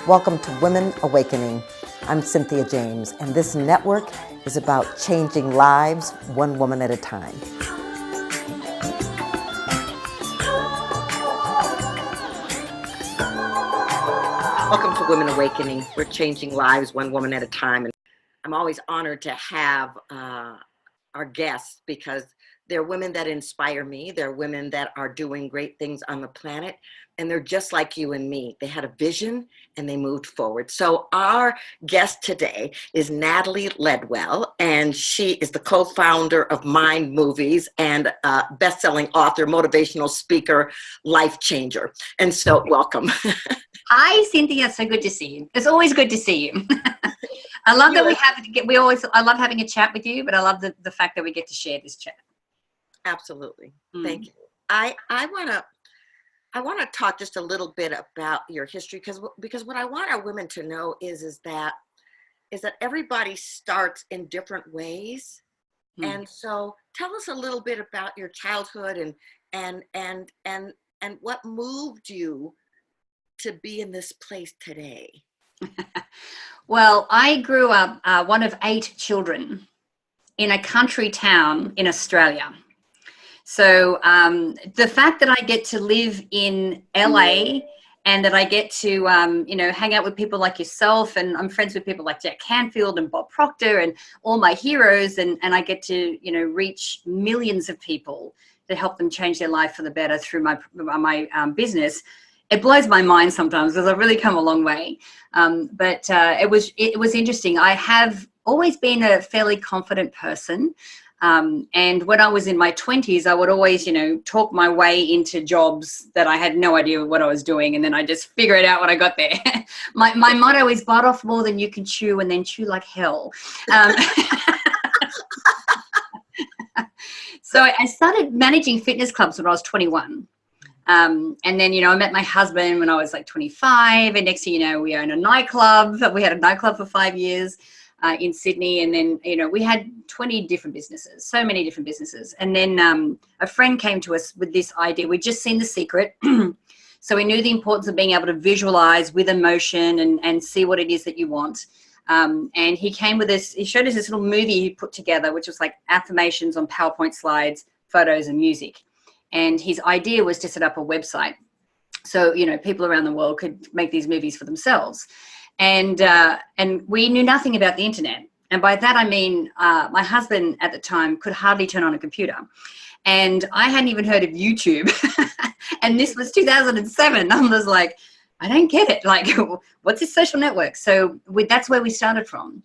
Welcome to Women Awakening. I'm Cynthia James, and this network is about changing lives one woman at a time. Welcome to Women Awakening. We're changing lives one woman at a time. And I'm always honored to have our guests because they're women that inspire me. They're women that are doing great things on the planet. And they're just like you and me. They had a vision and they moved forward. So our guest today is Natalie Ledwell, and she is the co-founder of Mind Movies and best-selling author, motivational speaker, life changer. And so welcome. Hi, Cynthia. So good to see you. It's always good to see you. I love that I love having a chat with you, but I love the fact that we get to share this chat. Absolutely. Thank you. I want to talk just a little bit about your history because what I want our women to know is that everybody starts in different ways. And so tell us a little bit about your childhood and what moved you to be in this place today. Well, I grew up one of 8 children in a country town in Australia. So the fact that I get to live in LA and that I get to, hang out with people like yourself, and I'm friends with people like Jack Canfield and Bob Proctor and all my heroes, and I get to, reach millions of people to help them change their life for the better through my business. It blows my mind sometimes because I've really come a long way. But it was interesting. I have always been a fairly confident person. And when I was in my 20s, I would always, talk my way into jobs that I had no idea what I was doing. And then I just figure it out when I got there. My motto is bite off more than you can chew and then chew like hell. So I started managing fitness clubs when I was 21. And then, I met my husband when I was like 25. And next thing you know, we own a nightclub. We had a nightclub for 5 years. In Sydney, and then we had 20 different businesses, so many different businesses. And then a friend came to us with this idea. We'd just seen The Secret, so we knew the importance of being able to visualize with emotion and see what it is that you want. And he came with this. He showed us this little movie he put together, which was like affirmations on PowerPoint slides, photos, and music. And his idea was to set up a website, so people around the world could make these movies for themselves. And we knew nothing about the internet. And by that, I mean, my husband at the time could hardly turn on a computer. And I hadn't even heard of YouTube. And this was 2007. I was like, I don't get it. Like, what's this social network? So that's where we started from.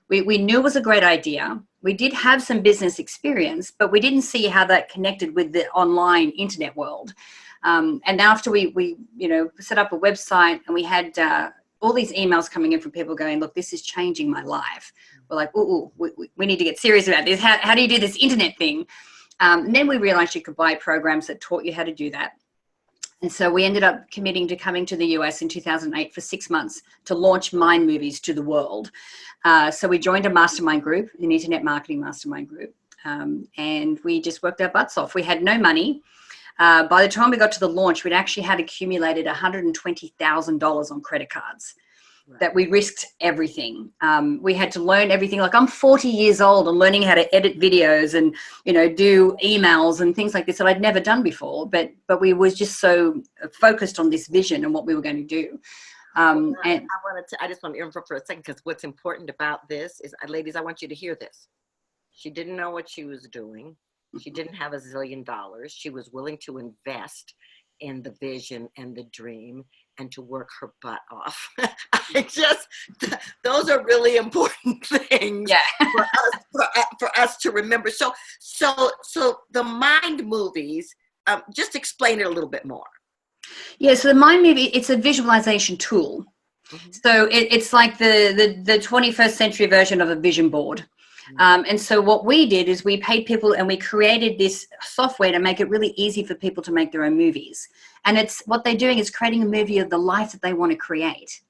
We knew it was a great idea. We did have some business experience, but we didn't see how that connected with the online internet world. And after we set up a website, and we had all these emails coming in from people going, look, this is changing my life. We're like, we need to get serious about this. How do you do this internet thing? And then we realized you could buy programs that taught you how to do that. And so we ended up committing to coming to the US in 2008 for 6 months to launch Mind Movies to the world. So we joined a mastermind group, an internet marketing mastermind group. And we just worked our butts off. We had no money. By the time we got to the launch, we'd actually had accumulated $120,000 on credit cards. Right. That we risked everything. We had to learn everything. Like, I'm 40 years old and learning how to edit videos and, do emails and things like this that I'd never done before. But we was just so focused on this vision and what we were going to do. And I just want to interrupt for a second, because what's important about this is, ladies, I want you to hear this. She didn't know what she was doing. She didn't have $1 zillion. She was willing to invest in the vision and the dream and to work her butt off. Those are really important things for us to remember. So the Mind Movies, just explain it a little bit more. Yeah, so the Mind Movie, it's a visualization tool. Mm-hmm. So it's like the 21st century version of a vision board. And so what we did is we paid people and we created this software to make it really easy for people to make their own movies. And it's what they're doing is creating a movie of the life that they want to create.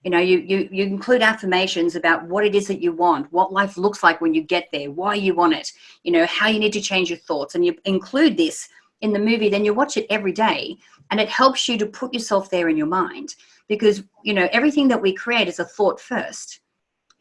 You include affirmations about what it is that you want, what life looks like when you get there, why you want it, how you need to change your thoughts. And you include this in the movie, then you watch it every day. And it helps you to put yourself there in your mind. because, you know, everything that we create is a thought first,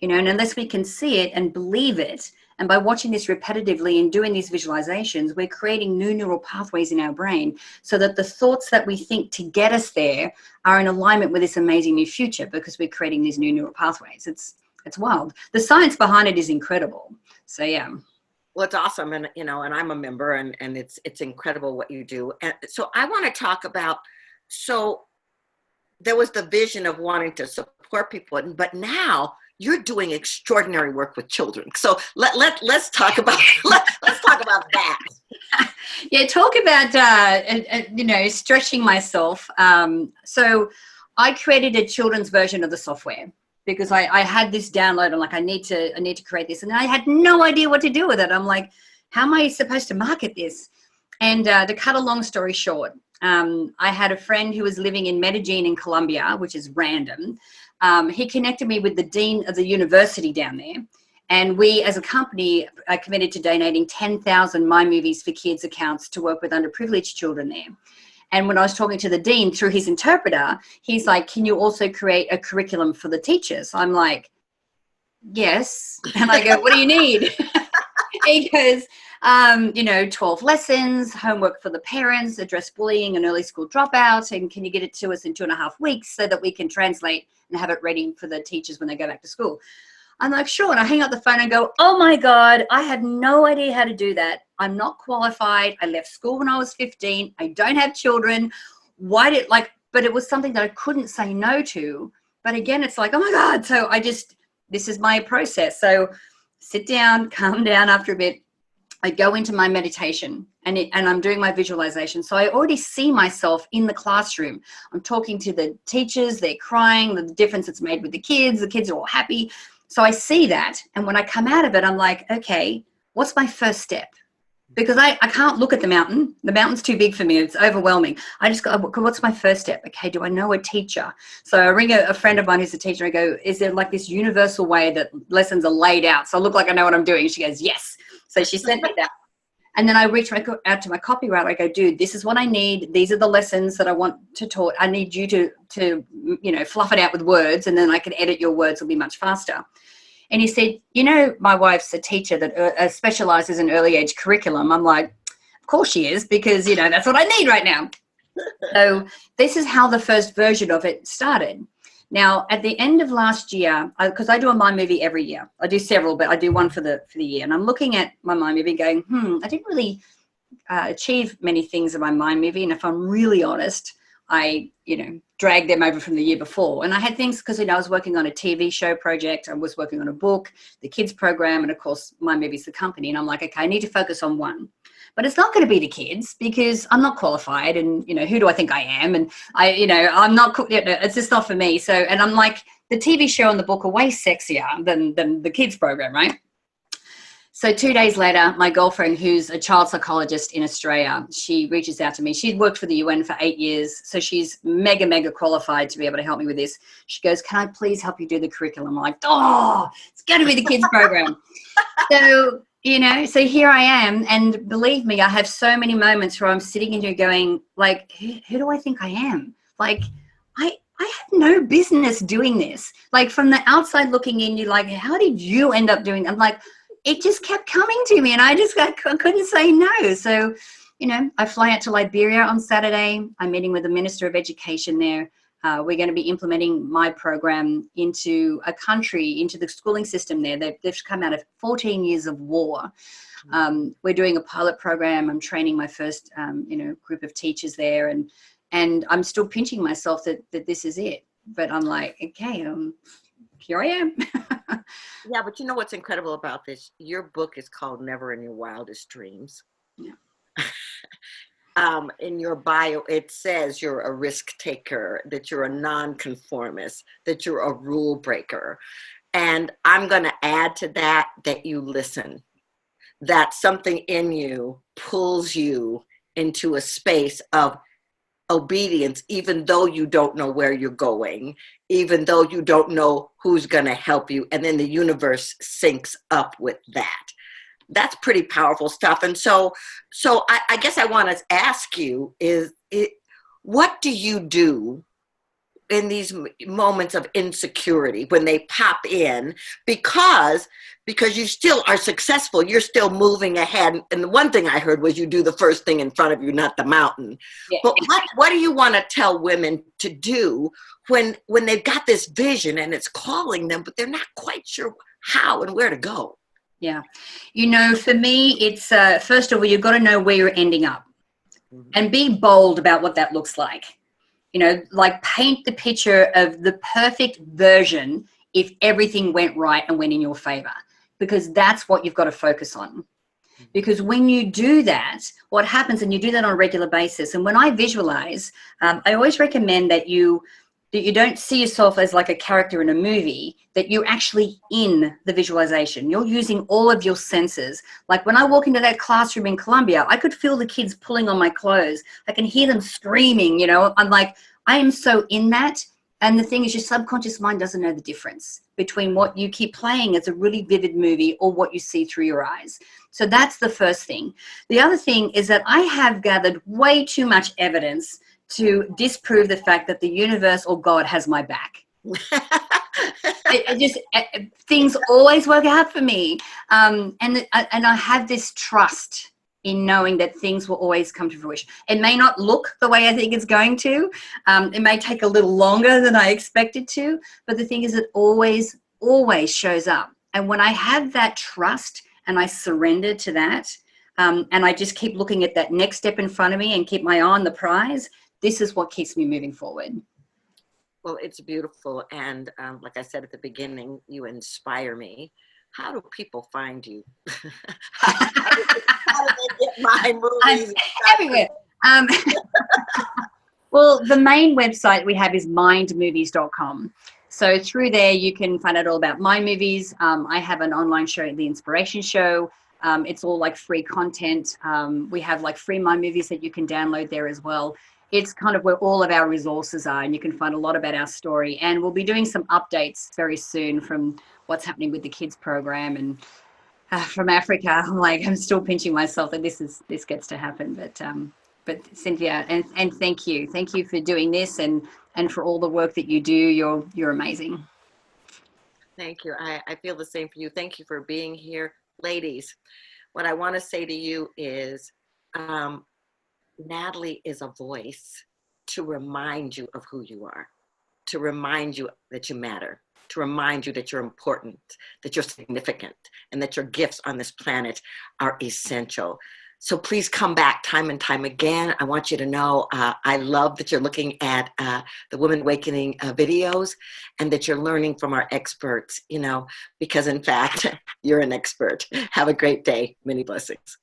you know, and unless we can see it and believe it, and by watching this repetitively and doing these visualizations, we're creating new neural pathways in our brain so that the thoughts that we think to get us there are in alignment with this amazing new future, because we're creating these new neural pathways. It's wild. The science behind it is incredible. So, yeah. Well, it's awesome. And, you know, and I'm a member, and it's incredible what you do. And so I want to talk about, so there was the vision of wanting to support people, but now you're doing extraordinary work with children. So let's talk about let's talk about that. Yeah, talk about you know, stretching myself. So I created a children's version of the software because I had this download. I'm like, I need to create this, and I had no idea what to do with it. I'm like, how am I supposed to market this? And to cut a long story short, I had a friend who was living in Medellin in Colombia, which is random. He connected me with the dean of the university down there. And we, as a company, are committed to donating 10,000 My Movies for Kids accounts to work with underprivileged children there. And when I was talking to the dean through his interpreter, he's like, can you also create a curriculum for the teachers? I'm like, yes. And I go, what do you need? He goes, you know, 12 lessons, homework for the parents, address bullying and early school dropout, and can you get it to us in 2.5 weeks so that we can translate and have it ready for the teachers when they go back to school? I'm like, sure. And I hang up the phone and go, oh my God, I had no idea how to do that. I'm not qualified. I left school when I was 15. I don't have children. But it was something that I couldn't say no to. But again, it's like, oh my God. So this is my process. So sit down, calm down after a bit. I go into my meditation and I'm doing my visualization. So I already see myself in the classroom. I'm talking to the teachers, they're crying, the difference it's made with the kids are all happy. So I see that. And when I come out of it, I'm like, okay, what's my first step? Because I can't look at the mountain. The mountain's too big for me. It's overwhelming. I just go, what's my first step? Okay, do I know a teacher? So I ring a friend of mine who's a teacher. I go, is there like this universal way that lessons are laid out so I look like I know what I'm doing? And she goes, yes. So she sent me that. And then I reach out to my copywriter. I go, dude, this is what I need. These are the lessons that I want to taught. I need you to you know, fluff it out with words, and then I can edit your words. It'll be much faster. And he said, you know, my wife's a teacher that specializes in early age curriculum. I'm like, of course she is, because, you know, that's what I need right now. So this is how the first version of it started. Now, at the end of last year, because I do a My Movie every year. I do several, but I do one for the year. And I'm looking at my My Movie going, I didn't really achieve many things in my My Movie. And if I'm really honest, I, you know, dragged them over from the year before. And I had things because, you know, I was working on a TV show project. I was working on a book, the kids program, and of course, My Movie's the company. And I'm like, okay, I need to focus on one. But it's not going to be the kids because I'm not qualified, and, you know, who do I think I am? And I'm not, it's just not for me. So, and I'm like, the TV show and the book are way sexier than the kids program, right? So 2 days later, my girlfriend, who's a child psychologist in Australia, she reaches out to me. She'd worked for the UN for 8 years. So she's mega qualified to be able to help me with this. She goes, can I please help you do the curriculum? I'm like, oh, it's going to be the kids program. So, you know, so here I am. And believe me, I have so many moments where I'm sitting in here going, like, who do I think I am? Like, I have no business doing this. Like, from the outside looking in, you're like, how did you end up doing? I'm like, it just kept coming to me, and I couldn't say no. So, you know, I fly out to Liberia on Saturday. I'm meeting with the Minister of Education there. We're going to be implementing my program into a country, into the schooling system there. They've come out of 14 years of war. We're doing a pilot program. I'm training my first, group of teachers there, and I'm still pinching myself that this is it. But I'm like, okay, here I am. Yeah, but you know what's incredible about this? Your book is called Never in Your Wildest Dreams. Yeah. In your bio, it says you're a risk taker, that you're a nonconformist, that you're a rule breaker. And I'm going to add to that you listen, that something in you pulls you into a space of obedience, even though you don't know where you're going, even though you don't know who's going to help you. And then the universe syncs up with that. That's pretty powerful stuff. And so I guess I want to ask you what do you do moments of insecurity when they pop in, because you still are successful, you're still moving ahead. And the one thing I heard was you do the first thing in front of you, not the mountain. Yeah. But what do you want to tell women to do when they've got this vision and it's calling them, but they're not quite sure how and where to go? Yeah. You know, for me, it's first of all, you've got to know where you're ending up and be bold about what that looks like. You know, like paint the picture of the perfect version if everything went right and went in your favor, because that's what you've got to focus on. Because when you do that, what happens, and you do that on a regular basis, and when I visualize, I always recommend that you don't see yourself as like a character in a movie, that you're actually in the visualization. You're using all of your senses. Like when I walk into that classroom in Colombia, I could feel the kids pulling on my clothes. I can hear them screaming, you know. I'm like, I am so in that. And the thing is, your subconscious mind doesn't know the difference between what you keep playing as a really vivid movie or what you see through your eyes. So that's the first thing. The other thing is that I have gathered way too much evidence to disprove the fact that the universe or God has my back. Things always work out for me. And I have this trust in knowing that things will always come to fruition. It may not look the way I think it's going to. It may take a little longer than I expect it to. But the thing is, it always shows up. And when I have that trust and I surrender to that, and I just keep looking at that next step in front of me and keep my eye on the prize, this is what keeps me moving forward. Well, it's beautiful. And like I said at the beginning, you inspire me. How do people find you? how do they get my movies? Everywhere. Well, the main website we have is mindmovies.com. So through there, you can find out all about my movies. I have an online show, The Inspiration Show. It's all like free content. We have like free My Movies that you can download there as well. It's kind of where all of our resources are, and you can find a lot about our story. And we'll be doing some updates very soon from what's happening with the kids program. And from Africa, I'm still pinching myself that this gets to happen. But Cynthia, and thank you for doing this and for all the work that you do. You're amazing. Thank you. I feel the same for you. Thank you for being here, ladies. What I want to say to you is, Natalie is a voice to remind you of who you are, to remind you that you matter, to remind you that you're important, that you're significant, and that your gifts on this planet are essential. So please come back time and time again. I want you to know I love that you're looking at the Women Awakening videos, and that you're learning from our experts, because in fact, you're an expert. Have a great day. Many blessings.